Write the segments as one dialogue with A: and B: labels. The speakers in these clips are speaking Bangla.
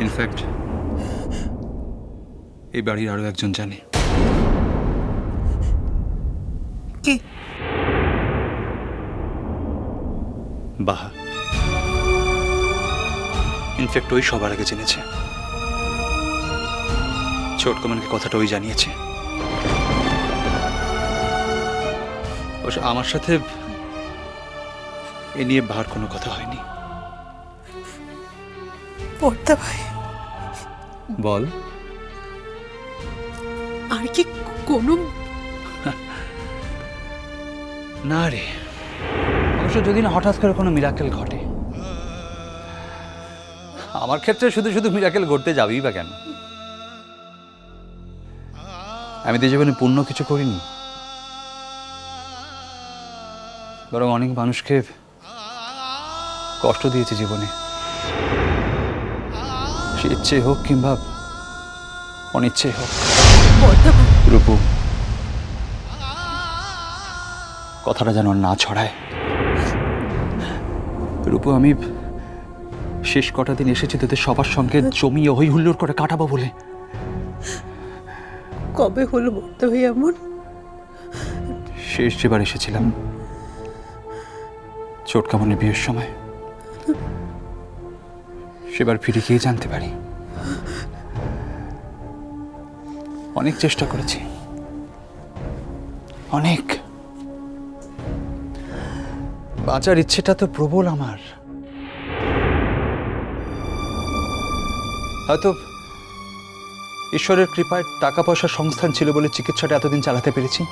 A: ইনফ্যাক্ট এই বাড়ির আরো একজন জানে।
B: কে?
A: বাহা। ইনফ্যাক্ট ওই সবার আগে জেনেছে। ছোট কমানকে কথাটা ওই জানিয়েছে। অবশ্য আমার সাথে এ নিয়ে বাহার কোনো কথা হয়নি।
B: বর্দা ভাই,
A: বল।
B: আর কি কোনো?
A: না রে, অবশ্য যদি না হঠাৎ করে কোনো মিরাকেল ঘটে। আমার ক্ষেত্রে শুধু শুধু মিরাকেল ঘটতে যাবেই বা কেন? আমি তো জীবনে পুণ্য কিছু করিনি, বরং অনেক মানুষকে কষ্ট দিয়েছে জীবনে, সে ইচ্ছে হোক কিংবা অনিচ্ছে হোক।
B: বর্দা ভাই,
A: রূপু, কথাটা যেন না ছড়ায়। রূপু, আমি শেষ কটা দিন এসেছি তোদের সবার সঙ্গে জমিয়ে হই হুল্লোড় করে কাটাবো বলে।
B: কবে হলো বর্দা ভাই এমন?
A: শেষ যেবার এসেছিলাম ছোট কামনের বিয়ের সময়, সেবার ফিরে গিয়ে জানতে পারি। অনেক চেষ্টা করেছি, অনেক। বাঁচার ইচ্ছেটা তো প্রবল আমার। হয়তো ঈশ্বরের কৃপায় টাকা পয়সার সংস্থান ছিল বলে চিকিৎসাটা এতদিন চালাতে পেরেছি,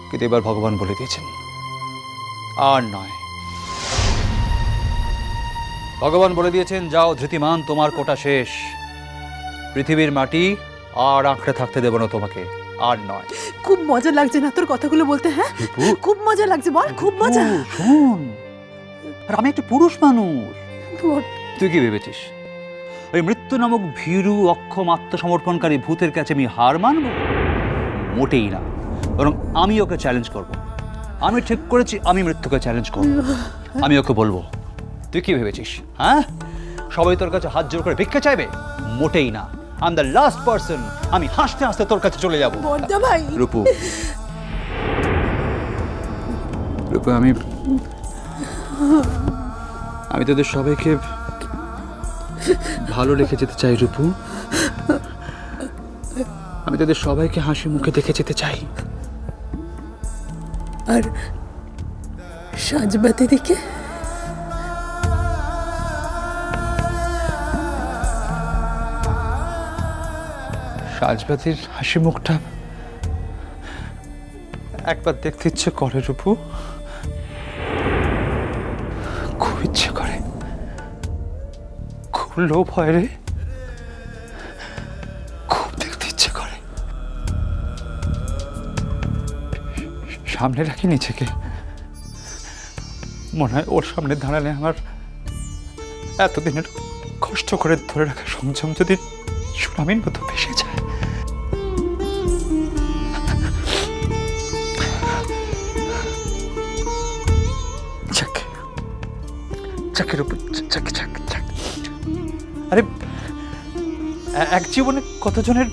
A: কিন্তু এবার ভগবান বলে দিয়েছেন আর নয়। ভগবান বলে দিয়েছেন, যাও ধৃতিমান, তোমার কোটা শেষ। পৃথিবীর মাটি আর আঁকড়ে থাকতে দেব না তোমাকে, আর নয়।
B: খুব মজা লাগছে না তোর কথাগুলো বলতে? হ্যাঁ, খুব মজা লাগছে, বল। খুব মজা।
A: শোন, আর আমি একটা পুরুষ মানুষ।
B: বল।
A: তুই কি ভেবেছিস ওই মৃত্যু নামক ভীরু অক্ষম আত্মসমর্পণকারী ভূতের কাছে আমি হার মানব? মোটেই না, বরং আমি ওকে চ্যালেঞ্জ করব। আমি ঠিক করেছি, আমি মৃত্যুকে চ্যালেঞ্জ করব। আমি ওকে বলবো, তুই কি ভেবেছিস? হ্যাঁ, সবাই তোর কাছে হাত জোর করে ভিক্ষা চাইবে? মোটেই না। I am the last person. আমি হাসতে হাসতে তোর কাছে চলে যাব।
B: বর্দা ভাই,
A: রূপু, রূপু, আমি তোদের সবাইকে ভালো রেখে যেতে চাই রূপু। আমি তোদের সবাইকে হাসি মুখে দেখে যেতে চাই।
B: আর সাজবাতি দিকে
A: সাজবাতির হাসি মুখটা একবার দেখতে ইচ্ছে করে রূপু, খুব ইচ্ছে করে, খুব লোভ হয় রে, খুব দেখতে ইচ্ছে করে। সামনে রাখি নিজেকে, মনে হয় ওর সামনে দাঁড়ালে আমার এতদিনের কষ্ট করে ধরে রাখা সংযম যদি সুনামির মতো ভেসে যায়। আরে এক জীবনে কতজনের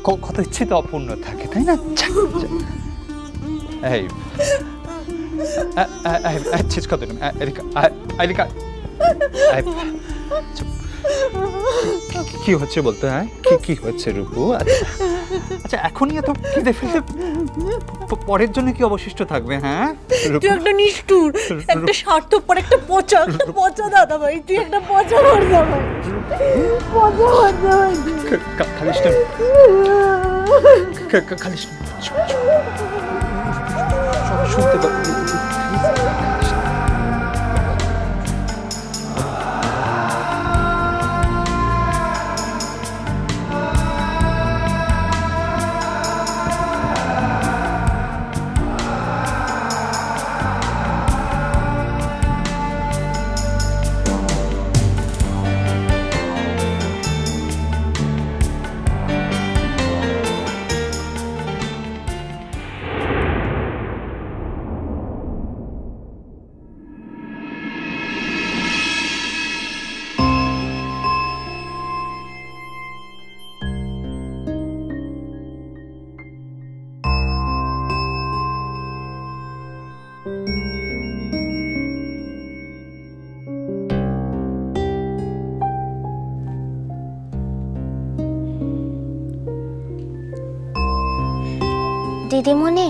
A: কত ইচ্ছে তো অপূর্ণ থাকে, তাই না? এই শেষ কত কি হচ্ছে বলতে? হ্যাঁ, কি হচ্ছে রূপু? আচ্ছা, এখনই এত কেঁদে ফেলতে পরের জন্য কি অবশিষ্ট থাকবে? হ্যাঁ,
B: তুই একটা নিষ্ঠুর, একটা স্বার্থপর, একটা পচা দাদা ভাই। তুই একটা পচা বর্দা ভাই, পচা বর্দা ভাই।
A: খালিস না, খালিস না, শুনতে পাবো।
C: দিদিমণি,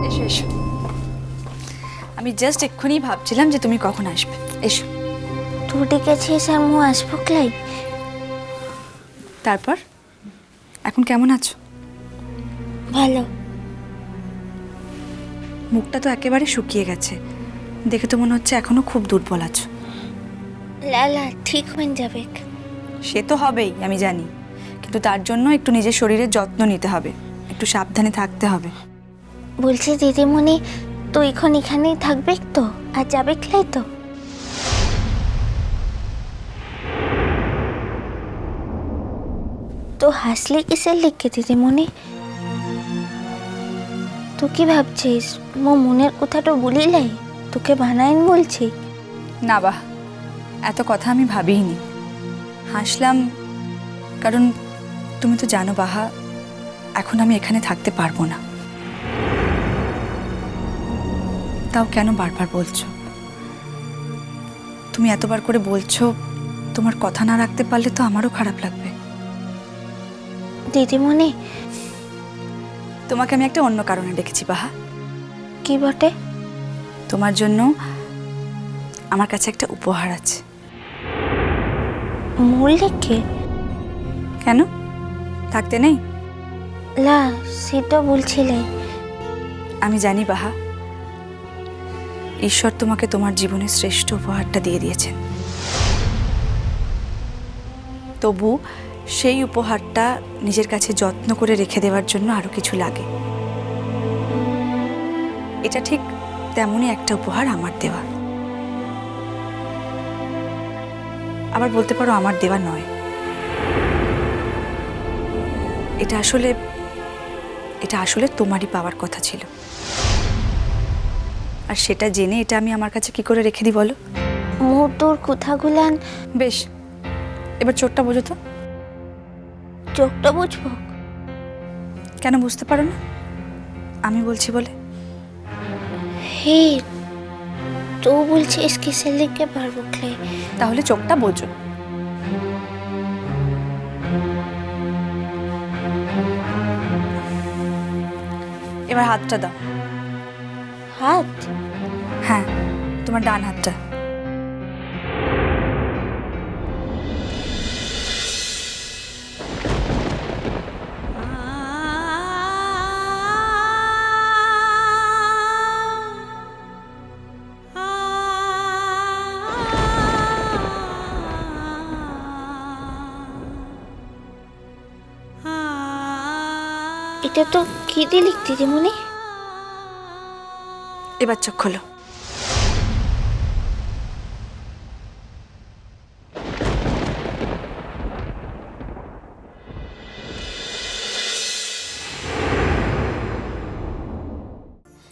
D: এসো এসো। আমি জাস্ট এক্ষুনি ভাবছিলাম যে তুমি কখন আসবে। এসো।
C: তুই ডেকেছিস আর মু আসবো ক্লাই?
D: তারপর এখন কেমন আছো?
C: ভালো।
D: মুখটা তো একেবারে শুকিয়ে গেছে, দেখে তো মনে হচ্ছে এখনো খুব দুর্বল আছো।
C: লালা ঠিক হয়ে যাবে।
D: সে তো হবেই, আমি জানি, কিন্তু তার জন্য একটু নিজের শরীরের যত্ন নিতে হবে, একটু সাবধানে থাকতে হবে।
C: বলছি দিদিমণি, তুই এখন এখানেই থাকবে তো, আর যাবে ক্লাই তো? তো হাসলি কিসের লিখে দিদিমণি? তুই কি ভাবছিস মো মনের কথাটা বলিলাই? তোকে বানাইন বলছি।
D: না বাহ, এত কথা আমি ভাবিনি। হাসলাম কারণ তুমি তো জানো বাহা, এখন আমি এখানে থাকতে পারবো না। তাও কেন বারবার বলছো? তুমি এতবার করে বলছো, তোমার কথা না রাখতে পারলে তো আমারও খারাপ লাগবে।
C: দিদিমণি,
D: তোমাকে আমি একটা অন্য কারণে ডেকেছি বাহা।
C: কি বটে?
D: তোমার জন্য আমার কাছে একটা উপহার আছে।
C: মূল লিখে?
D: কেন, থাকতে নেই?
C: লা, সেটা বলছিলে।
D: আমি জানি বাহা, ঈশ্বর তোমাকে তোমার জীবনের শ্রেষ্ঠ উপহারটা দিয়ে দিয়েছেন। তবু সেই উপহারটা নিজের কাছে যত্ন করে রেখে দেওয়ার জন্য আরো কিছু লাগে। এটা ঠিক তেমনই একটা উপহার আমার দেওয়া। আবার বলতে পারো আমার দেওয়া নয়, এটা আসলে তোমারই পাওয়ার কথা ছিল। আর সেটা জেনে এটা আমি আমার কাছে কি করে রেখে দিই বলো?
C: মু তোর কথাগুলান।
D: বেশ, এবার চোরটা বোঝো তো।
C: চোখটা বুঝবো?
D: কেন বুঝতে পারো না? আমি বলছি বলে।
C: হে, তো বলছিস কিসের লিখে পারবো ক্লাই?
D: তাহলে চোখটা বোঝো। এবার হাতটা দাও।
C: হাত?
D: হ্যাঁ, তোমার ডান হাতটা।
C: এটা তো কি দিয়ে লিখতে দিদিমণি?
D: এবার চোখ খোলো।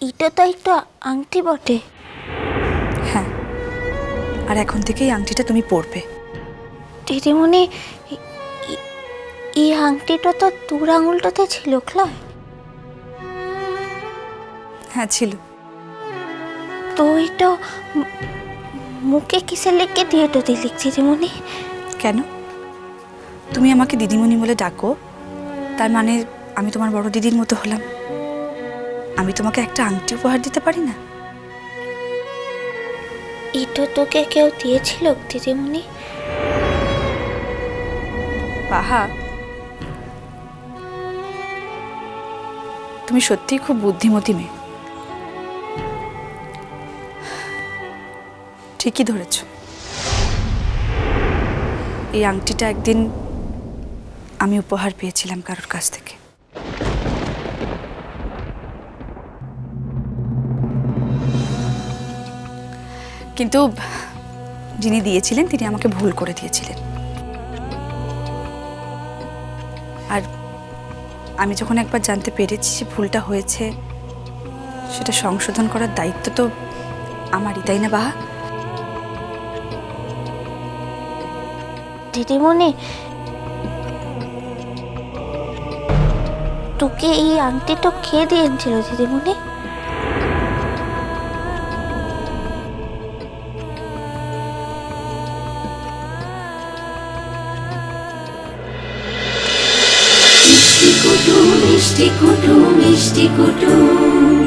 C: এটা তো একটা আংটি বটে।
D: হ্যাঁ, আর এখন থেকেই আংটিটা তুমি পরবে।
C: দিদিমণি, এই আংটিটা তো তোর আঙুলটাতে ছিল ক্লাই?
D: হ্যাঁ ছিল।
C: তো এটা মুখে কিসের লিখে দিয়ে তো দিয়ে লিখছি দিদিমণি?
D: কেন, তুমি আমাকে দিদিমণি বলে ডাকো, তার মানে আমি তোমার বড় দিদির মতো হলাম। আমি তোমাকে একটা আংটি উপহার দিতে পারি না?
C: এটা তোকে কেউ দিয়েছিল দিদিমণি?
D: বাহা, তুমি সত্যিই খুব বুদ্ধিমতী মেয়ে। ঠিকই ধরেছ। এই আংটিটা একদিন আমি উপহার পেয়েছিলাম কারোর কাছ থেকে। কিন্তু যিনি দিয়েছিলেন তিনি আমাকে ভুল করে দিয়েছিলেন। আর আমি যখন একবার জানতে পেরেছি যে ভুলটা হয়েছে, সেটা সংশোধন করার দায়িত্ব তো আমারই, তাই না বাহা?
C: দিদিমণি, তোকে এই আংটিটা কে দিয়েছিল দিদিমণি?
E: Good. মিষ্টি কুটুম